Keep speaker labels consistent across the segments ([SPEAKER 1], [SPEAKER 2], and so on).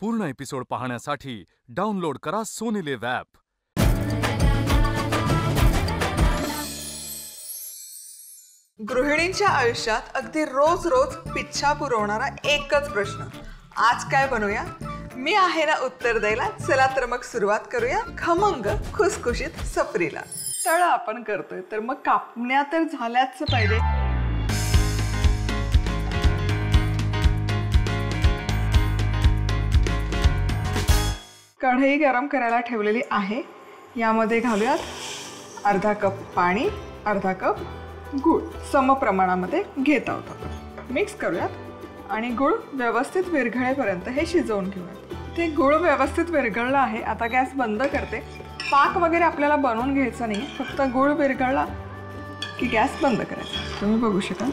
[SPEAKER 1] पूर्ण एपिसोड पाहण्यासाठी डाउनलोड करा सोनी लिव्ह ॲप।
[SPEAKER 2] गृहिणींच्या आयुष्यात अगदी रोज रोज पिच्छा पुरवणारा एकच प्रश्न, आज काय बनवूया? मी आहे ना उत्तर द्यायला। चला तर मग सुरुवात करूया खमंग खुसखुशीत सफरीला। तळ आपण करतोय तर मग कापण्या तर झाल्याच पाहिजे। कढई गरम करायला ठेवलेली आहे, यामध्ये घालूयात अर्धा कप पाणी, अर्धा कप गूळ सम प्रमाणामध्ये घेत आहोत आपण। मिक्स करूयात आणि गूळ व्यवस्थित विरघळेपर्यंत हे शिजवून घेऊयात। ते गूळ व्यवस्थित विरघळला आहे, आता गॅस बंद करते। पाक वगैरे आपल्याला बनवून घ्यायचा नाही, फक्त गूळ विरघळला की गॅस बंद करायचा। तुम्ही बघू शकाल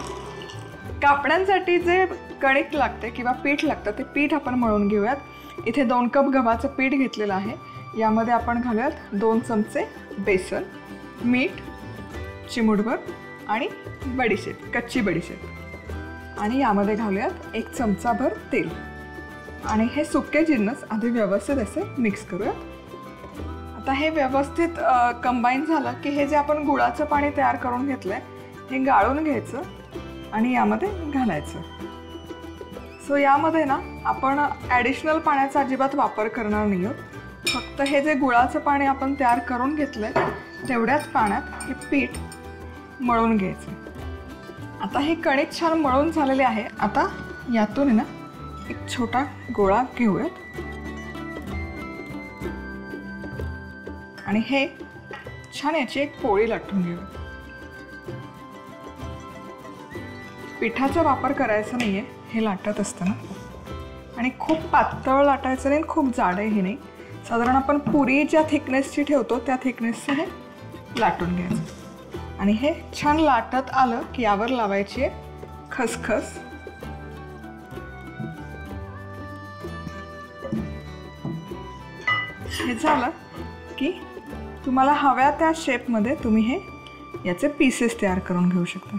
[SPEAKER 2] कापण्यांसाठी जे कणिक लागते किंवा पीठ लागतं ते पीठ आपण मळून घेऊयात। इथे 2 कप गव्हाचं पीठ घेतलेलं आहे, यामध्ये आपण घालूयात 2 चमचे बेसन, मीठ चिमूटभर आणि बडीशेप, कच्ची बडीशेप, आणि यामध्ये घालूयात 1 चमचाभर तेल आणि हे सुके जिन्नस आधी व्यवस्थित असे मिक्स करूयात। आता हे व्यवस्थित कंबाईन झालं की हे जे आपण गुळाचं पाणी तयार करून घेतलंय हे गाळून घ्यायचं आणि यामध्ये घालायचं। सो यामध्ये ना आपण ॲडिशनल पाण्याचा अजिबात वापर करणार नाही आहोत, फक्त हे जे गुळाचं पाणी आपण तयार करून घेतलंय तेवढ्याच पाण्यात हे पीठ मळून घ्यायचं। आता हे कणिक छान मळून झालेले आहे, आता यातून ना एक छोटा गोळा घेऊयात आणि हे छान याची एक पोळी लाटून घेऊयात। पिठाचा वापर करायचा नाहीये हे लाटत असताना, आणि खूप पातळ लाटायचं नाही, खूप जाडही नाही, साधारण आपण पुरी ज्या थिकनेसची ठेवतो त्या थिकनेसचं हे लाटून घ्यायचं। आणि हे छान लाटत आलं की यावर लावायची आहे खसखस। हे झालं की तुम्हाला हव्या त्या शेपमध्ये तुम्ही हे याचे पीसेस तयार करून घेऊ शकता।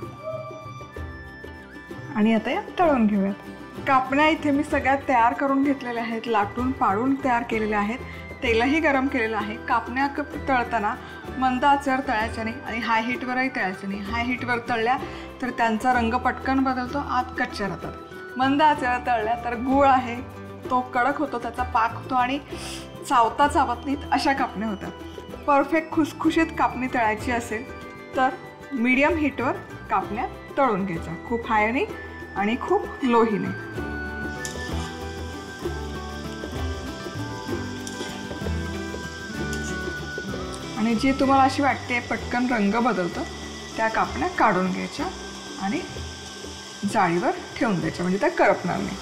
[SPEAKER 2] आणि आता या तळून घेऊयात। कापण्या इथे मी सगळ्या तयार करून घेतलेल्या आहेत, लाटून पाडून तयार केलेल्या आहेत, तेलही गरम केलेलं आहे। कापण्या तळताना मंद आचेवर तळायच्या नाही आणि हाय हीटवरही तळायचं नाही। हाय हीटवर तळल्या तर त्यांचा रंग पटकन बदलतो, आत कच्च्या राहतात। मंद आचेवर तळल्या तर गूळ आहे तो कडक होतो, त्याचा पाक होतो आणि चावता चावत नाहीत अशा कापण्या होतात। परफेक्ट खुसखुशीत कापणी तळायची असेल तर मीडियम हीटवर कापण्या तळून घ्यायच्या, खूप हाय नाही आणि खूप लोही नाही। आणि जी तुम्हाला अशी वाटते पटकन रंग बदलतं त्या कापण्या काढून घ्यायच्या आणि जाळीवर ठेवून द्यायच्या, म्हणजे त्या करपणार नाही।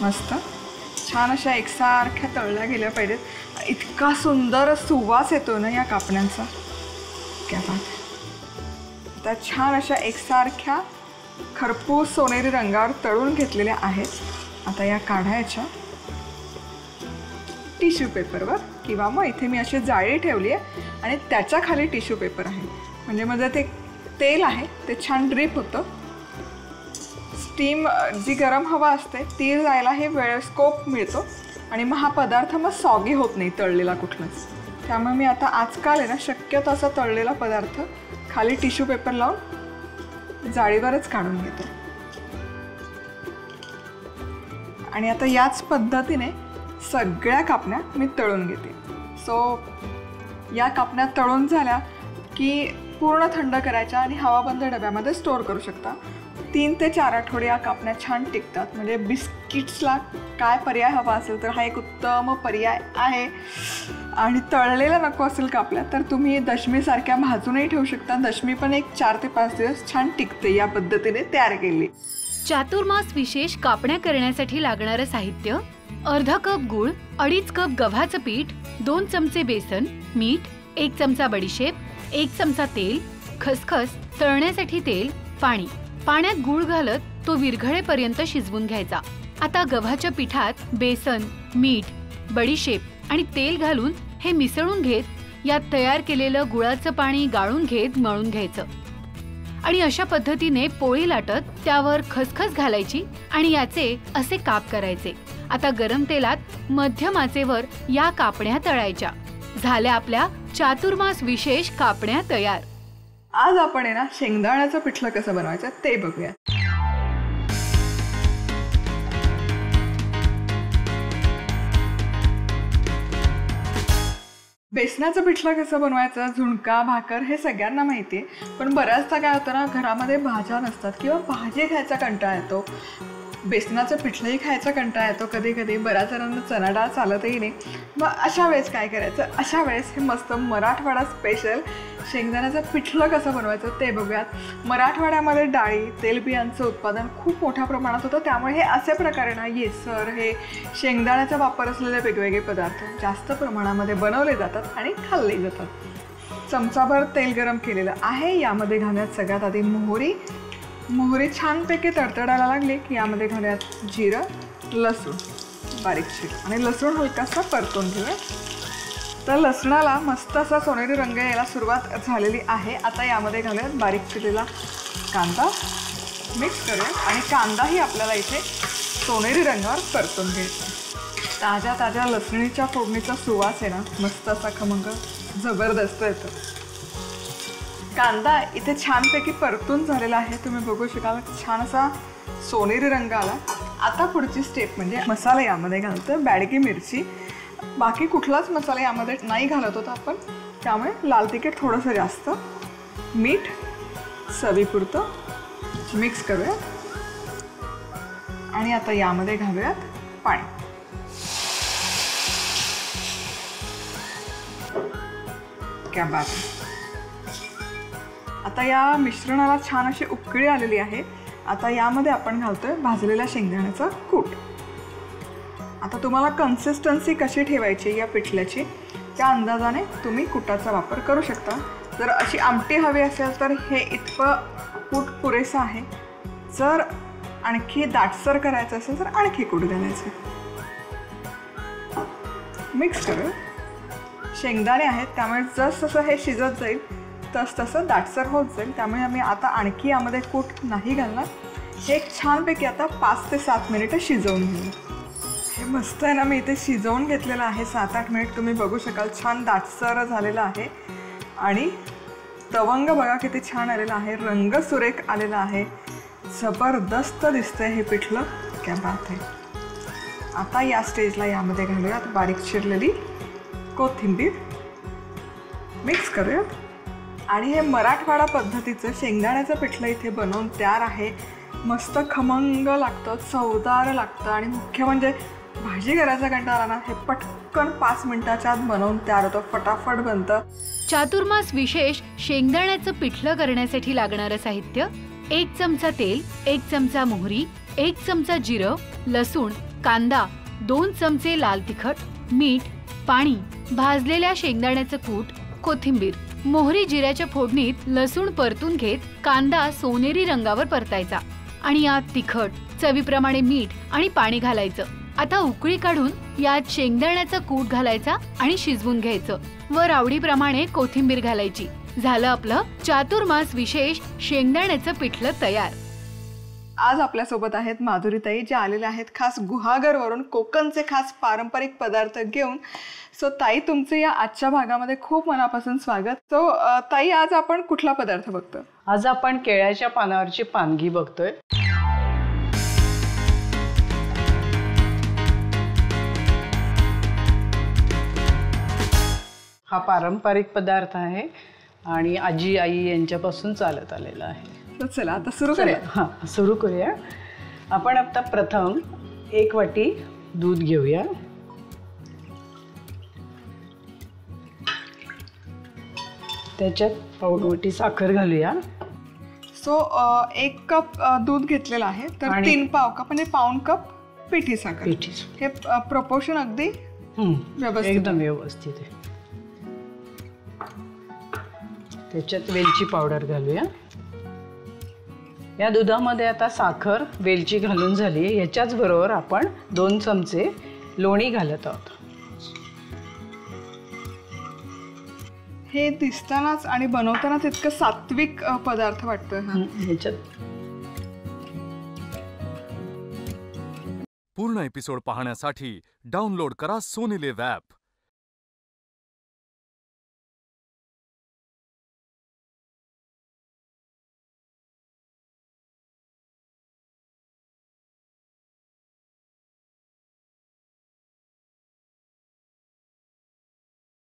[SPEAKER 2] मस्त छान अशा एकसारख्या तळल्या गेल्या पाहिजेत। इतका सुंदर सुवास येतो ना या कापण्यांचा, क्या बात आहे। आता छान अशा एकसारख्या खरपूस सोनेरी रंगावर तळून घेतलेल्या आहेत। आता या काढायच्या टिश्यू पेपरवर, किंवा मग इथे मी अशी जाळी ठेवली आहे आणि त्याच्या खाली टिश्यू पेपर आहे, म्हणजे माझं ते तेल आहे ते छान ड्रिप होतं। स्टीम जी गरम हवा असते ती जायला हे स्कोप मिळतो आणि मग हा पदार्थ मग सॉगी होत नाही तळलेला कुठलाच। त्यामुळे मी आता आजकाल आहे ना शक्यतो असा तळलेला पदार्थ खाली टिश्यू पेपर लावून जाळीवरच काढून घेतो। आणि आता याच पद्धतीने सगळ्या कापण्या मी तळून घेते। सो या कापण्या तळून झाल्या की पूर्ण थंड करायच्या आणि हवाबंद डब्यामध्ये स्टोअर करू शकता। 3 ते 4 आठवडे या कापण्या छान टिकतात, म्हणजे बिस्किट्सला काय पर्याय हवा असेल तर हा एक उत्तम पर्याय आहे। आणि तळलेला नको असेल कापल्या तर तुम्ही दशमीसारख्या भाजूनही ठेवू शकता, दशमी पण एक 4 ते 5 दिवस छान टिकते या पद्धतीने तयार केली।
[SPEAKER 3] चातुर्मास विशेष कापण्या करण्यासाठी लागणारं साहित्य: अर्धा कप गूळ, 2.5 कप गव्हाचं पीठ, 2 चमचे बेसन, मीठ, 1 चमचा बडीशेप, 1 चमचा तेल, खसखस, तळण्यासाठी तेल, पाणी। पाण्यात गूळ घालत तो विरघळेपर्यंत शिजवून घ्यायचा। आता गव्हाच्या पिठात बेसन, मीठ, बडीशेप आणि तेल घालून हे मिसळून घेत यात तयार केलेलं गुळाचं पाणी गाळून घेत मळून घ्यायचं। आणि अशा पद्धतीने पोळी लाटत त्यावर खसखस घालायची आणि याचे असे काप करायचे। आता गरम तेलात मध्यम आचेवर या कापण्या तळायच्या। झाल्या आपल्या चातुर्मास विशेष कापण्या तयार।
[SPEAKER 2] आज आपण आहे ना शेंगदाण्याचं पिठलं कसं बनवायचं ते बघूया। बेसनाचं पिठलं कसं बनवायचं, झुणका भाकर हे सगळ्यांना माहिती आहे, पण बऱ्याचदा काय होतं ना घरामध्ये भाज्या नसतात किंवा भाजी खायचा कंटाळा येतो, बेसनाचं पिठलंही खायचा कंटाळा येतो कधी कधी, बऱ्याच जणांना चणा डाळ चालतही नाही। मग अशा वेळेस काय करायचं, अशा वेळेस हे मस्त मराठवाडा स्पेशल शेंगदाण्याचं पिठलं कसं बनवायचं ते बघूयात। मराठवाड्यामध्ये डाळी तेलबियांचं उत्पादन खूप मोठ्या प्रमाणात होतं, त्यामुळे हे असे प्रकारे ना येसर हे शेंगदाण्याचा वापर असलेले वेगवेगळे पदार्थ जास्त प्रमाणामध्ये बनवले जातात आणि खाल्ले जातात। चमचाभर तेल गरम केलेलं आहे, यामध्ये घालण्यात सगळ्यात आधी मोहरी छानपैकी तडतडायला लागली की यामध्ये घालूयात जिरं, लसूण बारीक चिर आणि लसूण हलकासा परतून घेऊया। तर लसणाला मस्त असा सोनेरी रंग यायला सुरुवात झालेली आहे। आता यामध्ये घालूयात बारीक चिरलेला कांदा, मिक्स करूया आणि कांदाही आपल्याला इथे सोनेरी रंगावर परतून घ्यायचा। ताज्या लसणीच्या फोडणीचा सुवास आहे ना मस्त असा खमंग जबरदस्त येतो। कांदा इथे छानपैकी परतून झालेला आहे, तुम्ही बघू शकाल छान असा सोनेरी रंग आला। आता पुढची स्टेप म्हणजे मसाला यामध्ये घालतो, बॅडगी मिरची, बाकी कुठलाच मसाला यामध्ये नाही घालत होता आपण, त्यामुळे लाल तिखट थोडंसं जास्त, मीठ चवीपुरतं, मिक्स करूया आणि आता यामध्ये घालूयात पाणी। क्या बात आहे। आता या मिश्रणाला छान अशी उकळी आलेली आहे। आता यामध्ये आपण घालतोय भाजलेल्या शेंगदाण्याचा कूट। आता तुम्हाला कन्सिस्टन्सी कशी ठेवायची या पिठल्याची त्या अंदाजाने तुम्ही कुटाचा वापर करू शकता। जर अशी आमटी हवी असेल तर हे इतकं कूट पुरेसं आहे, जर आणखी दाटसर करायचं असेल तर आणखी कूट घालायचं। मिक्स करू, शेंगदाणे आहेत त्यामुळे जसं हे शिजत जाईल तसं दाटसर होत जाईल, त्यामुळे आम्ही आता आणखी यामध्ये कूट नाही घालणार। हे छानपैकी आता 5 ते 7 मिनिटं शिजवून घेऊ। हे मस्त आहे ना, मी इथे शिजवून घेतलेलं आहे 7-8 मिनिट, तुम्ही बघू शकाल छान दाटसर झालेलं आहे आणि तवंग बघा किती छान आलेला आहे, रंग सुरेख आलेला आहे, जबरदस्त दिसतंय हे पिठलं, क्या बात आहे। आता या स्टेजला यामध्ये घालूयात बारीक चिरलेली कोथिंबीर, मिक्स करूयात आणि हे मराठवाडा पद्धतीचं शेंगदाण्याचं पिठलं इथे बनवून तयार आहे। मस्त खमंग लागतं, चवदार लागतं आणि मुख्य म्हणजे भाजी करायचा कंटाळा ना, हे पटकन 5 मिनिटाच्या आत बनवून तयार होतं, फटाफट बनतं।
[SPEAKER 3] चातुर्मास विशेष शेंगदाण्याचं पिठलं करण्यासाठी लागणारं साहित्य: 1 चमचा तेल, 1 चमचा मोहरी, 1 चमचा जिरं, लसूण, कांदा, 2 चमचे लाल तिखट, मीठ, पाणी, भाजलेल्या शेंगदाण्याचं कूट, कोथिंबीर। मोहरी जिऱ्याच्या फोडणीत लसूण परतून घेत कांदा सोनेरी रंगावर परतायचा आणि यात तिखट, चवीप्रमाणे मीठ आणि पाणी घालायचं। आता उकळी काढून यात शेंगदाण्याचा कूट घालायचा आणि शिजवून घ्यायचं। वर आवडीप्रमाणे कोथिंबीर घालायची। झालं आपलं चातुर्मास विशेष शेंगदाण्याचं पिठलं तयार।
[SPEAKER 2] आज आपल्यासोबत आहेत माधुरीताई, ज्या आलेल्या आहेत खास गुहागरवरून कोकणचे खास पारंपरिक पदार्थ घेऊन। सो ताई, तुमचं या आजच्या भागामध्ये खूप मनापासून स्वागत। सो ताई, आज आपण कुठला पदार्थ बघतोय?
[SPEAKER 4] आज आपण केळ्याच्या पानावरची पानगी बघतोय। हा पारंपरिक पदार्थ आहे आणि आजी आई यांच्यापासून चालत आलेला आहे।
[SPEAKER 2] चला आता सुरू करूया।
[SPEAKER 4] हां, सुरू करूया। आपण आता प्रथम 1 वाटी दूध घेऊया, त्याच्यात पाऊण वाटी साखर घालूया।
[SPEAKER 2] सो 1 कप दूध घेतलेलं आहे, तर 3 पाव कप म्हणजे पाऊण कप पिठी साखर। हे प्रपोर्शन अगदी व्यवस्थित,
[SPEAKER 4] एकदम व्यवस्थित आहे। त्याच्यात वेलची पावडर घालूया। या दुधामध्ये आता साखर, वेलची घालून झाली, याच्याच बरोबर आपण 2 चमचे लोणी घालत आहोत।
[SPEAKER 2] हे दिसतानाच आणि बनवतानाच इतकं सात्विक पदार्थ वाटतोय हा.
[SPEAKER 4] ह्याच्यात
[SPEAKER 1] पूर्ण एपिसोड पाहण्यासाठी डाउनलोड करा सोनी लिव्ह ॲप.